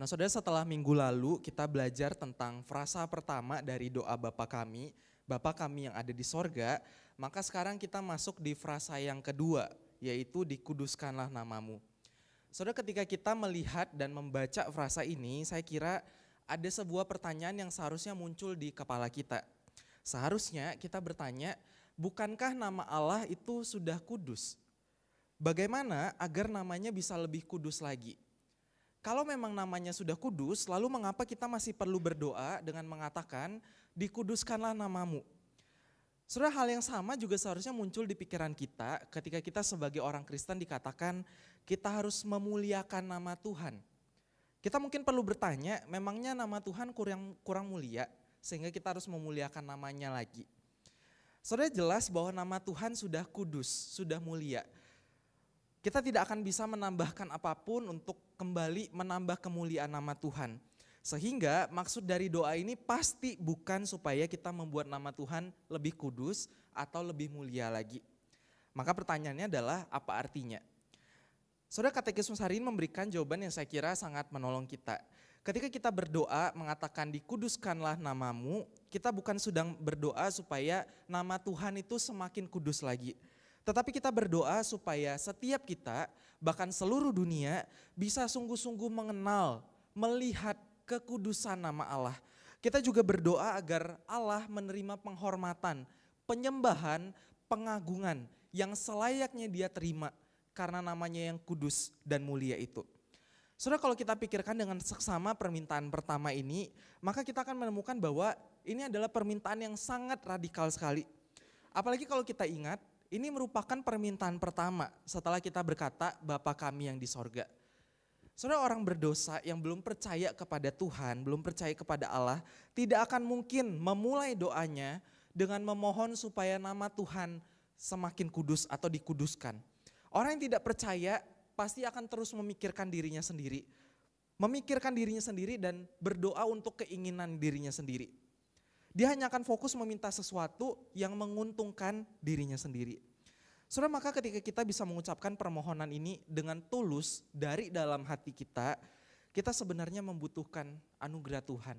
Nah saudara, setelah minggu lalu kita belajar tentang frasa pertama dari doa Bapa kami yang ada di sorga, maka sekarang kita masuk di frasa yang kedua, yaitu dikuduskanlah namamu. Saudara, ketika kita melihat dan membaca frasa ini, saya kira ada sebuah pertanyaan yang seharusnya muncul di kepala kita. Seharusnya kita bertanya, bukankah nama Allah itu sudah kudus? Bagaimana agar namanya bisa lebih kudus lagi? Kalau memang namanya sudah kudus, lalu mengapa kita masih perlu berdoa dengan mengatakan, dikuduskanlah namamu? Saudara, hal yang sama juga seharusnya muncul di pikiran kita ketika kita sebagai orang Kristen dikatakan kita harus memuliakan nama Tuhan. Kita mungkin perlu bertanya, memangnya nama Tuhan kurang mulia sehingga kita harus memuliakan namanya lagi? Saudara, jelas bahwa nama Tuhan sudah kudus, sudah mulia. Kita tidak akan bisa menambahkan apapun untuk kembali menambah kemuliaan nama Tuhan. Sehingga maksud dari doa ini pasti bukan supaya kita membuat nama Tuhan lebih kudus atau lebih mulia lagi. Maka pertanyaannya adalah apa artinya? Saudara, Katekismus hari ini memberikan jawaban yang saya kira sangat menolong kita. Ketika kita berdoa mengatakan dikuduskanlah namamu, kita bukan sedang berdoa supaya nama Tuhan itu semakin kudus lagi. Tetapi kita berdoa supaya setiap kita, bahkan seluruh dunia bisa sungguh-sungguh mengenal, melihat kekudusan nama Allah. Kita juga berdoa agar Allah menerima penghormatan, penyembahan, pengagungan yang selayaknya Dia terima karena namanya yang kudus dan mulia itu. Saudara, kalau kita pikirkan dengan seksama permintaan pertama ini, maka kita akan menemukan bahwa ini adalah permintaan yang sangat radikal sekali. Apalagi kalau kita ingat, ini merupakan permintaan pertama setelah kita berkata Bapa kami yang di sorga. Saudara, orang berdosa yang belum percaya kepada Tuhan, belum percaya kepada Allah, tidak akan mungkin memulai doanya dengan memohon supaya nama Tuhan semakin kudus atau dikuduskan. Orang yang tidak percaya pasti akan terus memikirkan dirinya sendiri. Memikirkan dirinya sendiri dan berdoa untuk keinginan dirinya sendiri. Dia hanya akan fokus meminta sesuatu yang menguntungkan dirinya sendiri. Saudara, maka ketika kita bisa mengucapkan permohonan ini dengan tulus dari dalam hati kita sebenarnya membutuhkan anugerah Tuhan.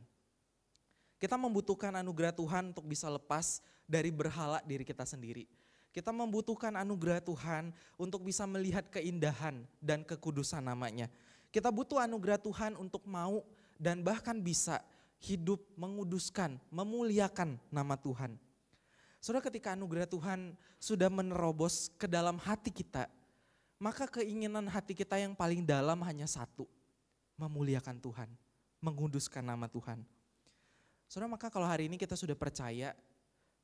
Kita membutuhkan anugerah Tuhan untuk bisa lepas dari berhala diri kita sendiri. Kita membutuhkan anugerah Tuhan untuk bisa melihat keindahan dan kekudusan namanya. Kita butuh anugerah Tuhan untuk mau dan bahkan bisa hidup menguduskan, memuliakan nama Tuhan. Saudara, ketika anugerah Tuhan sudah menerobos ke dalam hati kita, maka keinginan hati kita yang paling dalam hanya satu, memuliakan Tuhan, menguduskan nama Tuhan. Saudara, maka kalau hari ini kita sudah percaya,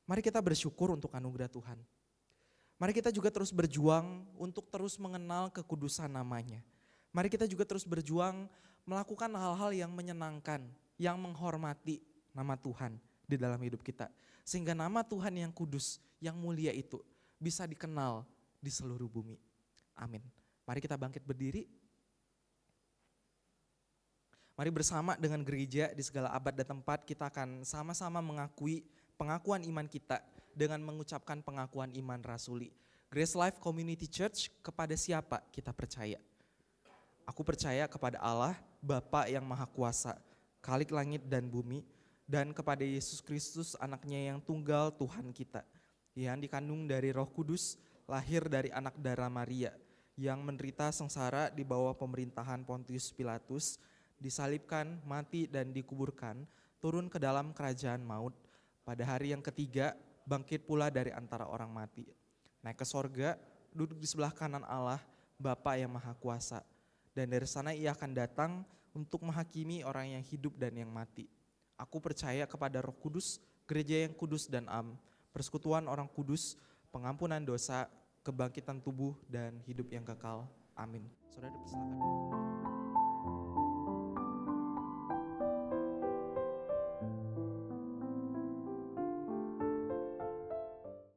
mari kita bersyukur untuk anugerah Tuhan. Mari kita juga terus berjuang untuk terus mengenal kekudusan namanya. Mari kita juga terus berjuang melakukan hal-hal yang menyenangkan, yang menghormati nama Tuhan di dalam hidup kita. Sehingga nama Tuhan yang kudus, yang mulia itu bisa dikenal di seluruh bumi. Amin. Mari kita bangkit berdiri. Mari bersama dengan gereja di segala abad dan tempat kita akan sama-sama mengakui pengakuan iman kita dengan mengucapkan pengakuan iman rasuli. Grace Life Community Church, kepada siapa kita percaya? Aku percaya kepada Allah, Bapa yang Maha Kuasa, Khalik langit dan bumi, dan kepada Yesus Kristus anaknya yang tunggal Tuhan kita, yang dikandung dari Roh Kudus, lahir dari anak darah Maria, yang menderita sengsara di bawah pemerintahan Pontius Pilatus, disalibkan, mati dan dikuburkan, turun ke dalam kerajaan maut, pada hari yang ketiga bangkit pula dari antara orang mati, naik ke sorga, duduk di sebelah kanan Allah, Bapa yang Maha Kuasa, dan dari sana Ia akan datang untuk menghakimi orang yang hidup dan yang mati. Aku percaya kepada Roh Kudus, gereja yang kudus dan persekutuan orang kudus, pengampunan dosa, kebangkitan tubuh dan hidup yang kekal. Amin. Saudara, dipersilakan.